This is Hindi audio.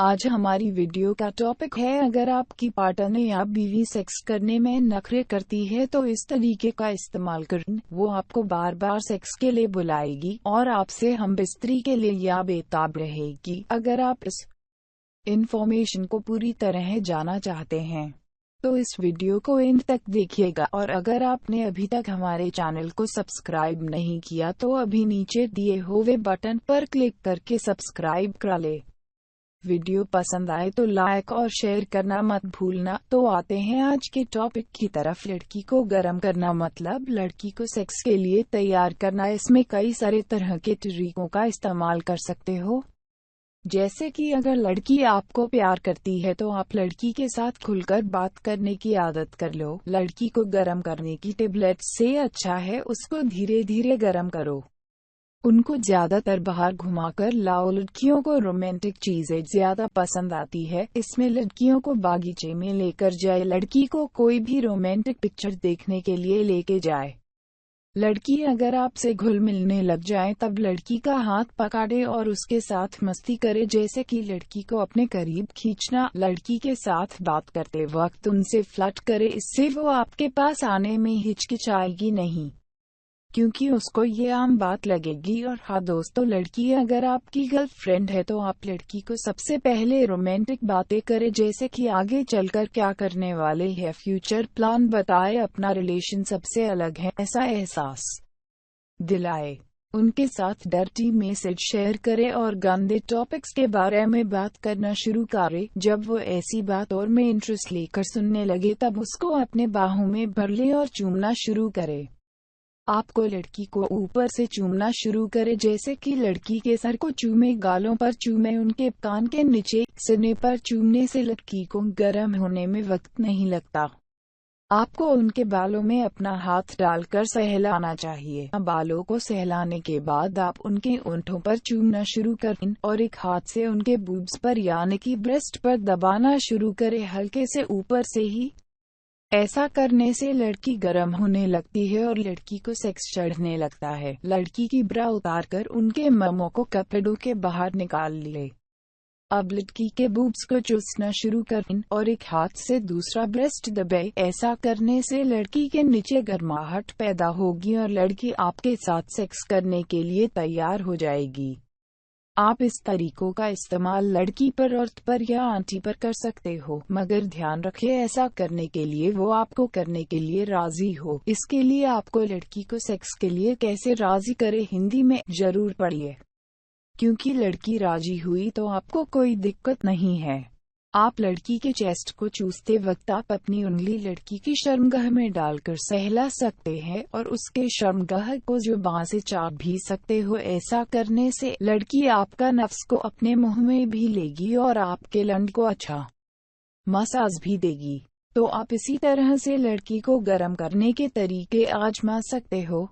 आज हमारी वीडियो का टॉपिक है, अगर आपकी पार्टनर या बीवी सेक्स करने में नखरे करती है तो इस तरीके का इस्तेमाल करें। वो आपको बार बार सेक्स के लिए बुलाएगी और आपसे हमबिस्तरी के लिए या बेताब रहेगी। अगर आप इस इंफॉर्मेशन को पूरी तरह जाना चाहते हैं तो इस वीडियो को एंड तक देखिएगा, और अगर आपने अभी तक हमारे चैनल को सब्सक्राइब नहीं किया तो अभी नीचे दिए हुए बटन पर क्लिक करके सब्सक्राइब करा ले। वीडियो पसंद आए तो लाइक और शेयर करना मत भूलना। तो आते हैं आज के टॉपिक की तरफ। लड़की को गर्म करना मतलब लड़की को सेक्स के लिए तैयार करना। इसमें कई सारे तरह के तरीकों का इस्तेमाल कर सकते हो, जैसे कि अगर लड़की आपको प्यार करती है तो आप लड़की के साथ खुलकर बात करने की आदत कर लो। लड़की को गर्म करने की टेबलेट से अच्छा है उसको धीरे धीरे गर्म करो। उनको ज्यादातर बाहर घुमाकर लाओ। लड़कियों को रोमांटिक चीजें ज्यादा पसंद आती है, इसमें लड़कियों को बागीचे में लेकर जाए, लड़की को कोई भी रोमांटिक पिक्चर देखने के लिए लेके जाए। लड़की अगर आपसे घुल मिलने लग जाए तब लड़की का हाथ पकड़े और उसके साथ मस्ती करे, जैसे कि लड़की को अपने करीब खींचना। लड़की के साथ बात करते वक्त उनसे फ्लर्ट करे, इससे वो आपके पास आने में हिचकिचाएगी नहीं, क्योंकि उसको ये आम बात लगेगी। और हाँ दोस्तों, लड़की अगर आपकी गर्लफ्रेंड है तो आप लड़की को सबसे पहले रोमांटिक बातें करें, जैसे कि आगे चलकर क्या करने वाले हैं, फ्यूचर प्लान बताए, अपना रिलेशन सबसे अलग है ऐसा एहसास दिलाए। उनके साथ डर्टी मैसेज शेयर करें और गंदे टॉपिक्स के बारे में बात करना शुरू करें। जब वो ऐसी बात और में इंटरेस्ट लेकर सुनने लगे तब उसको अपने बाहों में भर ले और चूमना शुरू करे। आपको लड़की को ऊपर से चूमना शुरू करे, जैसे कि लड़की के सर को चूमे, गालों पर चूमे, उनके कान के नीचे, सीने पर चूमने से लड़की को गर्म होने में वक्त नहीं लगता। आपको उनके बालों में अपना हाथ डालकर सहलाना चाहिए। बालों को सहलाने के बाद आप उनके होंठों पर चूमना शुरू करें और एक हाथ से उनके बूब्स पर यानी कि ब्रेस्ट पर दबाना शुरू करें, हल्के से ऊपर से ही। ऐसा करने से लड़की गर्म होने लगती है और लड़की को सेक्स चढ़ने लगता है। लड़की की ब्रा उतारकर उनके ममों को कपड़ों के बाहर निकाल ले। अब लड़की के बूब्स को चूसना शुरू करें और एक हाथ से दूसरा ब्रेस्ट दबाए। ऐसा करने से लड़की के नीचे गर्माहट पैदा होगी और लड़की आपके साथ सेक्स करने के लिए तैयार हो जाएगी। आप इस तरीकों का इस्तेमाल लड़की पर, औरत पर या आंटी पर कर सकते हो, मगर ध्यान रखें ऐसा करने के लिए वो आपको करने के लिए राजी हो। इसके लिए आपको लड़की को सेक्स के लिए कैसे राजी करे हिंदी में जरूर पढ़िए, क्योंकि लड़की राजी हुई तो आपको कोई दिक्कत नहीं है। आप लड़की के चेस्ट को चूसते वक्त आप अपनी उंगली लड़की की शर्मगाह में डालकर सहला सकते हैं और उसके शर्मगाह को जुबान से चाट भी सकते हो। ऐसा करने से लड़की आपका नफ्स को अपने मुंह में भी लेगी और आपके लंड को अच्छा मसाज भी देगी। तो आप इसी तरह से लड़की को गर्म करने के तरीके आजमा सकते हो।